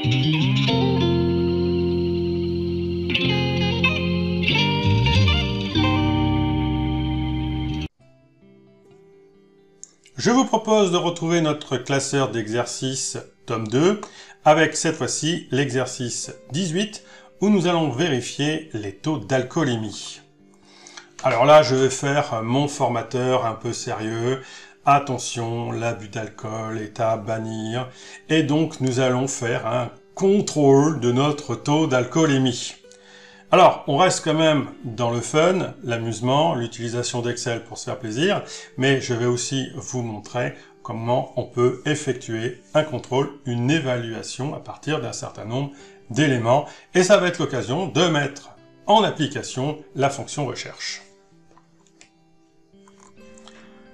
Je vous propose de retrouver notre classeur d'exercices tome 2 avec cette fois-ci l'exercice 18 où nous allons vérifier les taux d'alcoolémie. Alors là, je vais faire mon formateur un peu sérieux. Attention, l'abus d'alcool est à bannir. Et donc, nous allons faire un contrôle de notre taux d'alcoolémie. Alors, on reste quand même dans le fun, l'amusement, l'utilisation d'Excel pour se faire plaisir, mais je vais aussi vous montrer comment on peut effectuer un contrôle, une évaluation à partir d'un certain nombre d'éléments, et ça va être l'occasion de mettre en application la fonction recherche.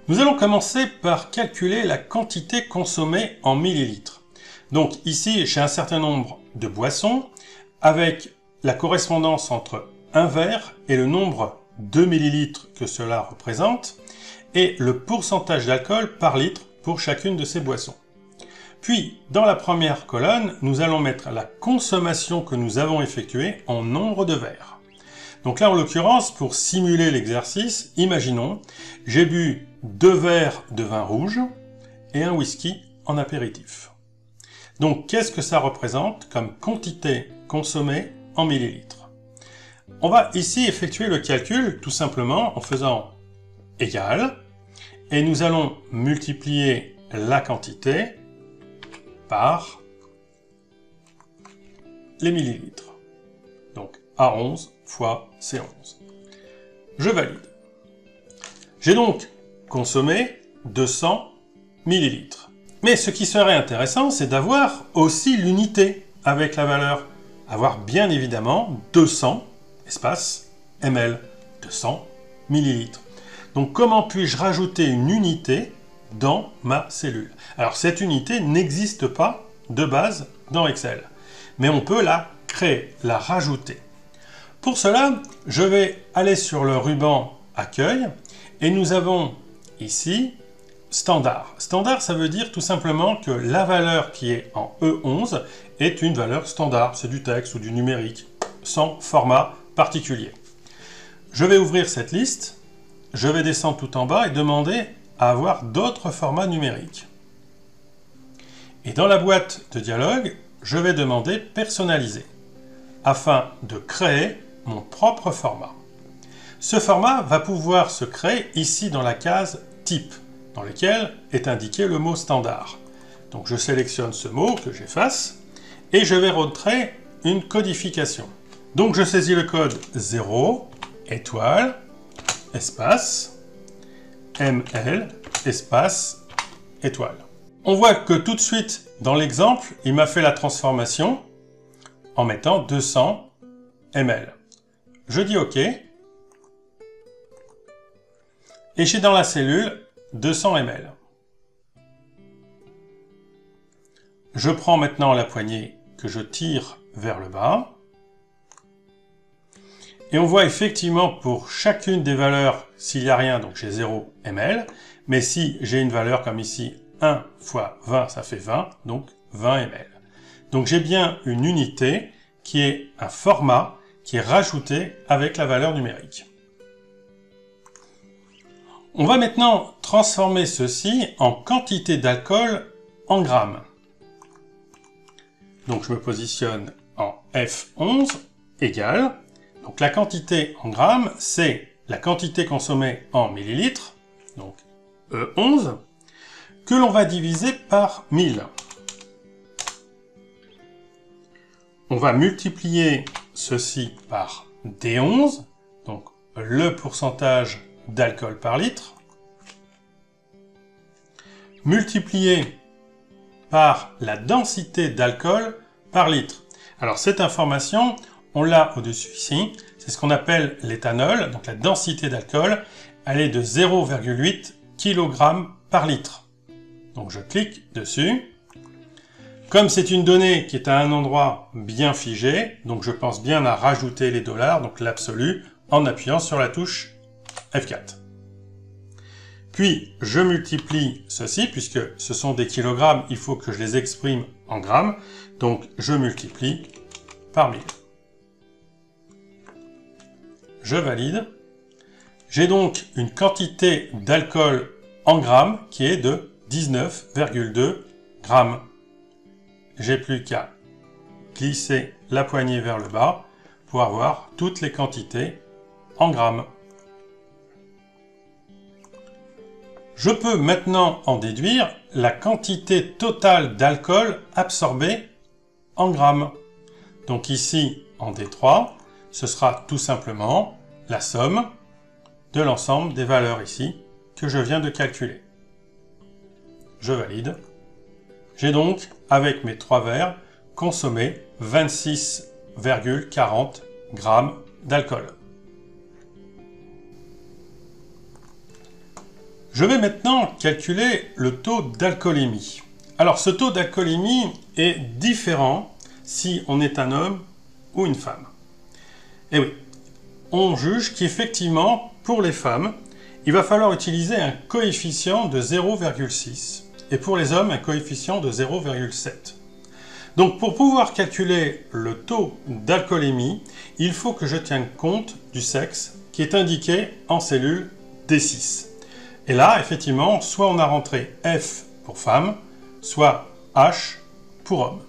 Nous allons commencer par calculer la quantité consommée en millilitres. Donc ici, j'ai un certain nombre de boissons avec la correspondance entre un verre et le nombre de millilitres que cela représente, et le pourcentage d'alcool par litre pour chacune de ces boissons. Puis, dans la première colonne, nous allons mettre la consommation que nous avons effectuée en nombre de verres. Donc là, en l'occurrence, pour simuler l'exercice, imaginons, j'ai bu 2 verres de vin rouge et un whisky en apéritif. Donc, qu'est-ce que ça représente comme quantité consommée en millilitres? On va ici effectuer le calcul tout simplement en faisant égal, et nous allons multiplier la quantité par les millilitres. Donc A11 fois C11. Je valide. J'ai donc consommé 200 millilitres. Mais ce qui serait intéressant, c'est d'avoir aussi l'unité avec la valeur. Avoir bien évidemment 200 espace ml, 200 millilitres. Donc comment puis-je rajouter une unité dans ma cellule? Alors cette unité n'existe pas de base dans Excel, mais on peut la créer, la rajouter. Pour cela, je vais aller sur le ruban accueil et nous avons ici standard. Standard, ça veut dire tout simplement que la valeur qui est en E11 est une valeur standard, c'est du texte ou du numérique, sans format particulier. Je vais ouvrir cette liste, je vais descendre tout en bas et demander à avoir d'autres formats numériques. Et dans la boîte de dialogue, je vais demander personnaliser, afin de créer mon propre format. Ce format va pouvoir se créer ici dans la case type, dans lequel est indiqué le mot standard. Donc je sélectionne ce mot que j'efface, et je vais rentrer une codification. Donc je saisis le code 0, étoile, espace, ml, espace, étoile. On voit que tout de suite, dans l'exemple, il m'a fait la transformation en mettant 200 ml. Je dis OK, et j'ai dans la cellule 200 ml. Je prends maintenant la poignée que je tire vers le bas. Et on voit effectivement pour chacune des valeurs, s'il n'y a rien, donc j'ai 0 ml. Mais si j'ai une valeur comme ici, 1 fois 20, ça fait 20, donc 20 ml. Donc j'ai bien une unité qui est un format qui est rajouté avec la valeur numérique. On va maintenant transformer ceci en quantité d'alcool en grammes. Donc je me positionne en F11 égale, donc la quantité en grammes, c'est la quantité consommée en millilitres, donc E11, que l'on va diviser par 1000. On va multiplier ceci par D11, donc le pourcentage d'alcool par litre, multiplié par la densité d'alcool par litre. Alors cette information, on l'a au-dessus ici, c'est ce qu'on appelle l'éthanol, donc la densité d'alcool, elle est de 0,8 kg par litre. Donc je clique dessus. Comme c'est une donnée qui est à un endroit bien figé, donc je pense bien à rajouter les dollars, donc l'absolu, en appuyant sur la touche F4. Puis je multiplie ceci, puisque ce sont des kilogrammes, il faut que je les exprime en grammes. Donc je multiplie par 1000. Je valide. J'ai donc une quantité d'alcool en grammes qui est de 19,2 grammes. J'ai plus qu'à glisser la poignée vers le bas pour avoir toutes les quantités en grammes. Je peux maintenant en déduire la quantité totale d'alcool absorbée en grammes. Donc ici, en D3, ce sera tout simplement la somme de l'ensemble des valeurs ici que je viens de calculer. Je valide. J'ai donc, avec mes 3 verres, consommé 26,40 grammes d'alcool. Je vais maintenant calculer le taux d'alcoolémie. Alors ce taux d'alcoolémie est différent si on est un homme ou une femme. Et oui, on juge qu'effectivement, pour les femmes, il va falloir utiliser un coefficient de 0,6 et pour les hommes, un coefficient de 0,7. Donc pour pouvoir calculer le taux d'alcoolémie, il faut que je tienne compte du sexe qui est indiqué en cellule D6. Et là, effectivement, soit on a rentré F pour femme, soit H pour homme.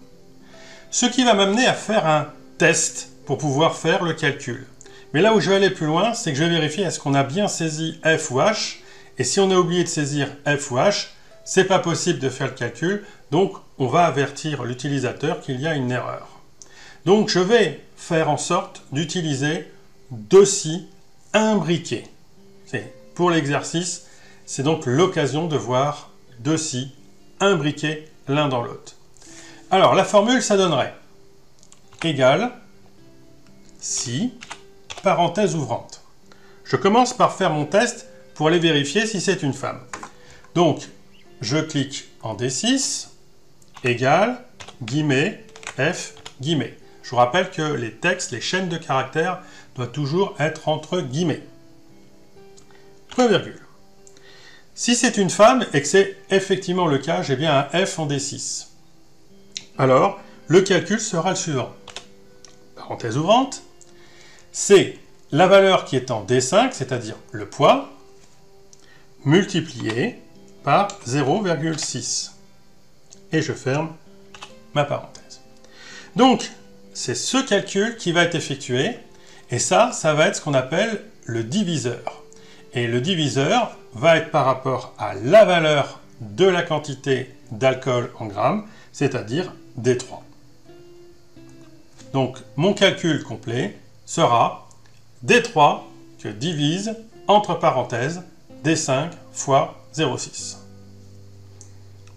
Ce qui va m'amener à faire un test pour pouvoir faire le calcul. Mais là où je vais aller plus loin, c'est que je vais vérifier est-ce qu'on a bien saisi F ou H. Et si on a oublié de saisir F ou H, c'est pas possible de faire le calcul. Donc, on va avertir l'utilisateur qu'il y a une erreur. Donc, je vais faire en sorte d'utiliser deux scies imbriqués. Pour l'exercice, c'est donc l'occasion de voir deux scies imbriqués l'un dans l'autre. Alors, la formule, ça donnerait égal scie, parenthèse ouvrante. Je commence par faire mon test pour aller vérifier si c'est une femme. Donc, je clique en D6, égal, guillemets, F, guillemets. Je vous rappelle que les textes, les chaînes de caractères doivent toujours être entre guillemets. Point virgule. Si c'est une femme et que c'est effectivement le cas, j'ai bien un F en D6. Alors, le calcul sera le suivant. Parenthèse ouvrante, c'est la valeur qui est en D5, c'est-à-dire le poids, multiplié par 0,6. Et je ferme ma parenthèse. Donc, c'est ce calcul qui va être effectué, et ça va être ce qu'on appelle le diviseur. Et le diviseur va être par rapport à la valeur de la quantité d'alcool en grammes, c'est-à-dire D3. Donc, mon calcul complet sera D3 que divise, entre parenthèses, D5 fois 0,6.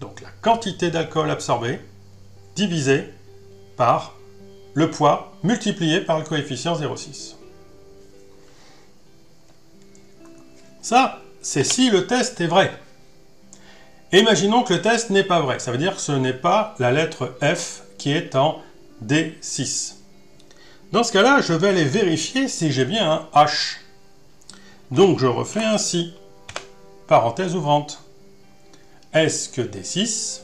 Donc, la quantité d'alcool absorbée divisée par le poids multiplié par le coefficient 0,6. Ça, c'est si le test est vrai. Imaginons que le test n'est pas vrai. Ça veut dire que ce n'est pas la lettre F qui est en D6. Dans ce cas-là, je vais aller vérifier si j'ai bien un H. Donc, je refais ainsi. Parenthèse ouvrante. Est-ce que D6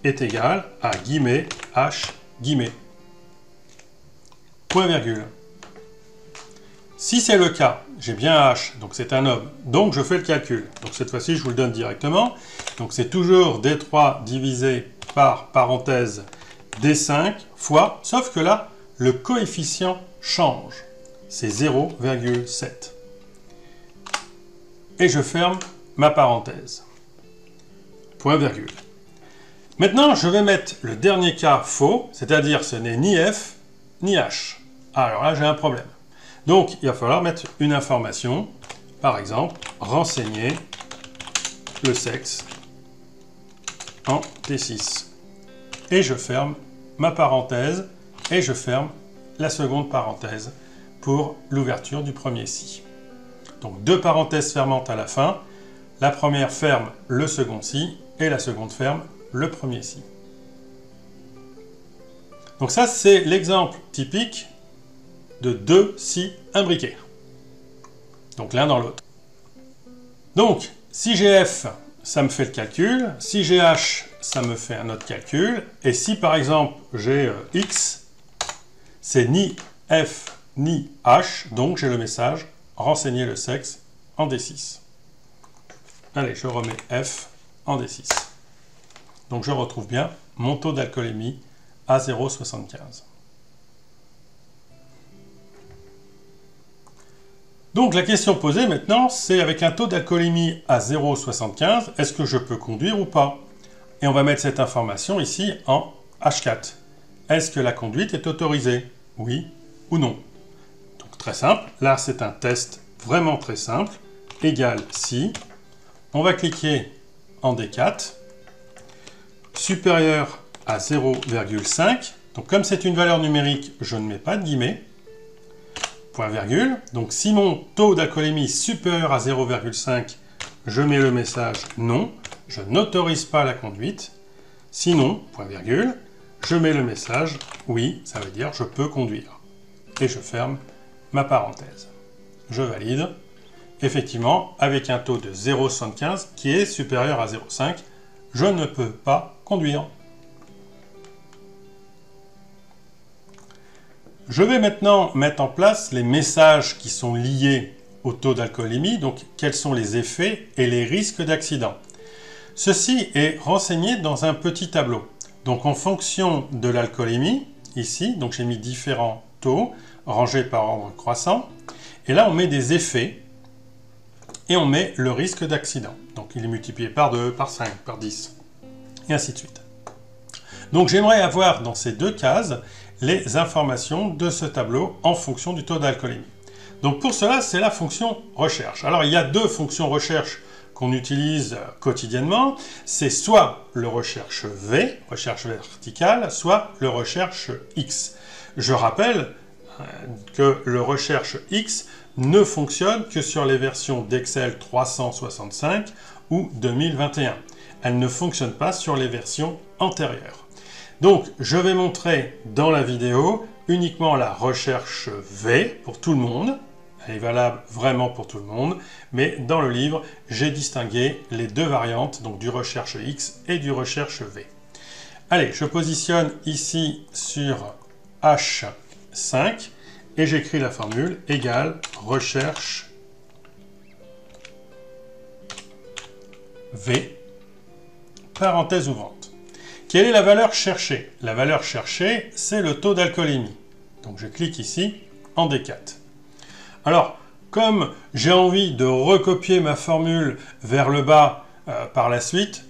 est égal à guillemets H guillemets? Point virgule. Si c'est le cas, j'ai bien un H, donc c'est un homme, donc je fais le calcul. Donc cette fois-ci, je vous le donne directement. Donc c'est toujours D3 divisé par parenthèse D5 fois, sauf que là, le coefficient change. C'est 0,7. Et je ferme ma parenthèse. Point virgule. Maintenant, je vais mettre le dernier cas faux, c'est-à-dire ce n'est ni F ni H. Alors là, j'ai un problème. Donc, il va falloir mettre une information, par exemple, renseigner le sexe en T6. Et je ferme ma parenthèse et je ferme la seconde parenthèse pour l'ouverture du premier si. Donc, deux parenthèses fermantes à la fin. La première ferme le second si et la seconde ferme le premier si. Donc ça, c'est l'exemple typique de deux si imbriqués. Donc l'un dans l'autre. Donc, si j'ai f, ça me fait le calcul. Si j'ai h, ça me fait un autre calcul. Et si par exemple j'ai x, c'est ni f ni h, donc j'ai le message renseigner le sexe en D6. Allez, je remets f en D6. Donc je retrouve bien mon taux d'alcoolémie à 0,75. Donc la question posée maintenant, c'est avec un taux d'alcoolémie à 0,75, est-ce que je peux conduire ou pas? Et on va mettre cette information ici en H4. Est-ce que la conduite est autorisée? Oui ou non? Donc très simple, là c'est un test vraiment très simple, égal si, on va cliquer en D4, supérieur à 0,5, donc comme c'est une valeur numérique, je ne mets pas de guillemets, point virgule, donc si mon taux d'alcoolémie est supérieur à 0,5, je mets le message non, je n'autorise pas la conduite, sinon, point virgule, je mets le message oui, ça veut dire je peux conduire. Et je ferme ma parenthèse. Je valide. Effectivement, avec un taux de 0,75 qui est supérieur à 0,5, je ne peux pas conduire. Je vais maintenant mettre en place les messages qui sont liés au taux d'alcoolémie, donc quels sont les effets et les risques d'accident. Ceci est renseigné dans un petit tableau. Donc en fonction de l'alcoolémie, ici, donc j'ai mis différents taux rangés par ordre croissant, et là on met des effets et on met le risque d'accident. Donc il est multiplié par 2, par 5, par 10, et ainsi de suite. Donc j'aimerais avoir dans ces deux cases les informations de ce tableau en fonction du taux d'alcoolémie. Donc pour cela, c'est la fonction recherche. Alors il y a deux fonctions recherche qu'on utilise quotidiennement. C'est soit le recherche V, recherche verticale, soit le recherche X. Je rappelle que le recherche X ne fonctionne que sur les versions d'Excel 365 ou 2021. Elle ne fonctionne pas sur les versions antérieures. Donc, je vais montrer dans la vidéo uniquement la recherche V pour tout le monde. Elle est valable vraiment pour tout le monde. Mais dans le livre, j'ai distingué les deux variantes, donc du recherche X et du recherche V. Allez, je positionne ici sur H5 et j'écris la formule égale recherche V, parenthèse ouvrante. Quelle est la valeur cherchée? La valeur cherchée, c'est le taux d'alcoolémie. Donc je clique ici en D4. Alors, comme j'ai envie de recopier ma formule vers le bas par la suite,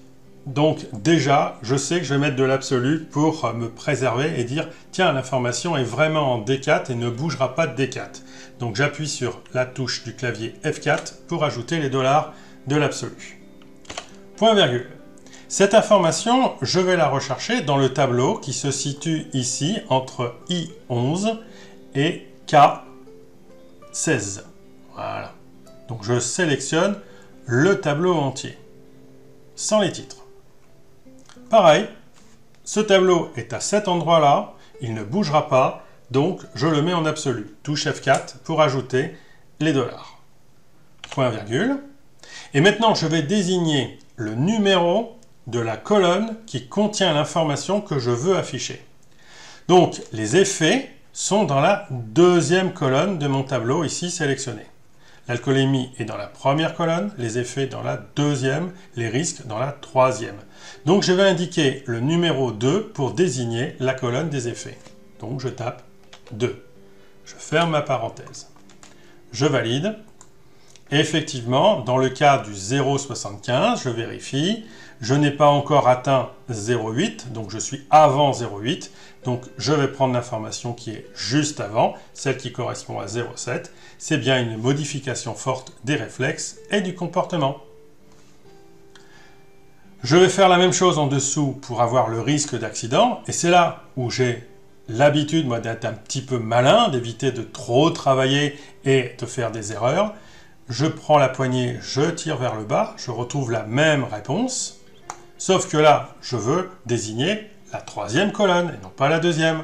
donc déjà, je sais que je vais mettre de l'absolu pour me préserver et dire « Tiens, l'information est vraiment en D4 et ne bougera pas de D4. » Donc j'appuie sur la touche du clavier F4 pour ajouter les dollars de l'absolu. Point virgule. Cette information, je vais la rechercher dans le tableau qui se situe ici entre I11 et K16. Voilà. Donc je sélectionne le tableau entier, sans les titres. Pareil, ce tableau est à cet endroit-là, il ne bougera pas, donc je le mets en absolu. Touche F4 pour ajouter les dollars. Point virgule. Et maintenant, je vais désigner le numéro de la colonne qui contient l'information que je veux afficher. Donc, les effets sont dans la deuxième colonne de mon tableau ici sélectionné. L'alcoolémie est dans la première colonne, les effets dans la deuxième, les risques dans la troisième. Donc, je vais indiquer le numéro 2 pour désigner la colonne des effets. Donc, je tape 2. Je ferme ma parenthèse. Je valide. Et effectivement, dans le cas du 0,75, je vérifie. Je n'ai pas encore atteint 0,8, donc je suis avant 0,8. Donc je vais prendre l'information qui est juste avant, celle qui correspond à 0,7. C'est bien une modification forte des réflexes et du comportement. Je vais faire la même chose en dessous pour avoir le risque d'accident. Et c'est là où j'ai l'habitude, moi, d'être un petit peu malin, d'éviter de trop travailler et de faire des erreurs. Je prends la poignée, je tire vers le bas, je retrouve la même réponse. Sauf que là, je veux désigner la troisième colonne et non pas la deuxième.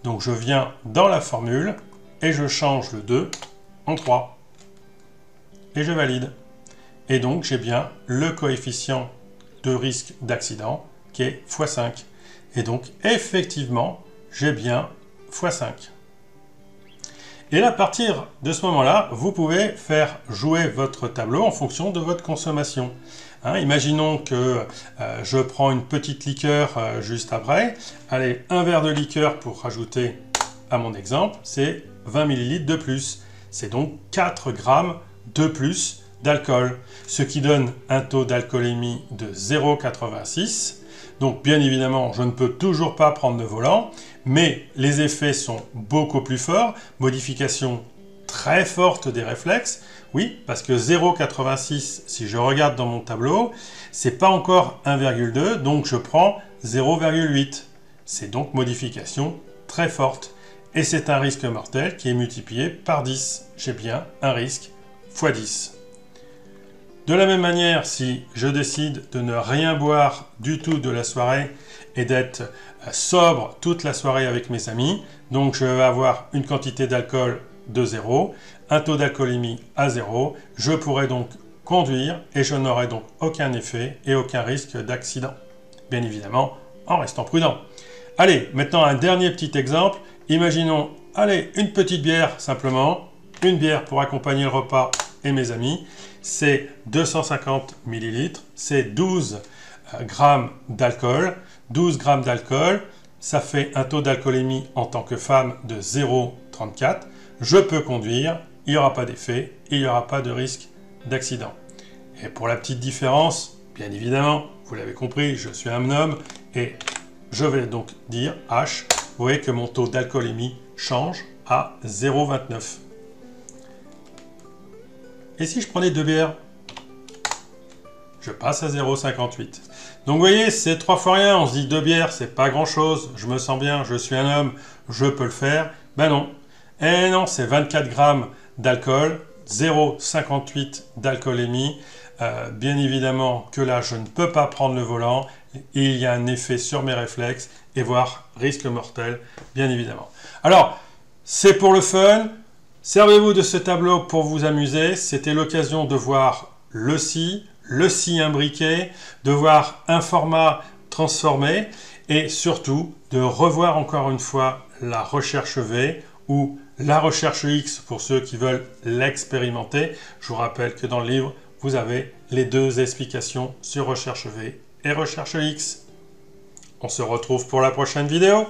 Donc je viens dans la formule et je change le 2 en 3. Et je valide. et donc j'ai bien le coefficient de risque d'accident qui est x5. Et donc effectivement, j'ai bien x5. Et là, à partir de ce moment-là, vous pouvez faire jouer votre tableau en fonction de votre consommation. Hein, imaginons que je prends une petite liqueur juste après. Allez, un verre de liqueur pour rajouter à mon exemple, c'est 20 ml de plus. C'est donc 4 grammes de plus d'alcool, ce qui donne un taux d'alcoolémie de 0,86. Donc bien évidemment, je ne peux toujours pas prendre le volant, mais les effets sont beaucoup plus forts, modification très forte des réflexes. Oui, parce que 0,86, si je regarde dans mon tableau, c'est pas encore 1,2, donc je prends 0,8. C'est donc modification très forte. Et c'est un risque mortel qui est multiplié par 10. J'ai bien un risque x 10. De la même manière, si je décide de ne rien boire du tout de la soirée et d'être sobre toute la soirée avec mes amis, donc je vais avoir une quantité d'alcool de 0, un taux d'alcoolémie à 0, je pourrai donc conduire et je n'aurai donc aucun effet et aucun risque d'accident. Bien évidemment, en restant prudent. Allez, maintenant un dernier petit exemple. Imaginons, allez, une petite bière simplement, une bière pour accompagner le repas et mes amis. C'est 250 ml, c'est 12 grammes d'alcool. 12 grammes d'alcool, ça fait un taux d'alcoolémie en tant que femme de 0,34. Je peux conduire, il n'y aura pas d'effet, il n'y aura pas de risque d'accident. Et pour la petite différence, bien évidemment, vous l'avez compris, je suis un homme et je vais donc dire H. Vous voyez que mon taux d'alcoolémie change à 0,29. Et si je prenais 2 bières, je passe à 0,58. Donc vous voyez, c'est 3 fois rien. On se dit 2 bières, c'est pas grand chose. Je me sens bien, je suis un homme, je peux le faire. Ben non. Eh non, c'est 24 grammes d'alcool, 0,58 d'alcoolémie. Bien évidemment que là, je ne peux pas prendre le volant. Il y a un effet sur mes réflexes et voire risque mortel, bien évidemment. Alors, c'est pour le fun. Servez-vous de ce tableau pour vous amuser. C'était l'occasion de voir le scie imbriqué, de voir un format transformé et surtout de revoir encore une fois la recherche V ou la recherche X pour ceux qui veulent l'expérimenter. Je vous rappelle que dans le livre, vous avez les deux explications sur recherche V et recherche X. On se retrouve pour la prochaine vidéo.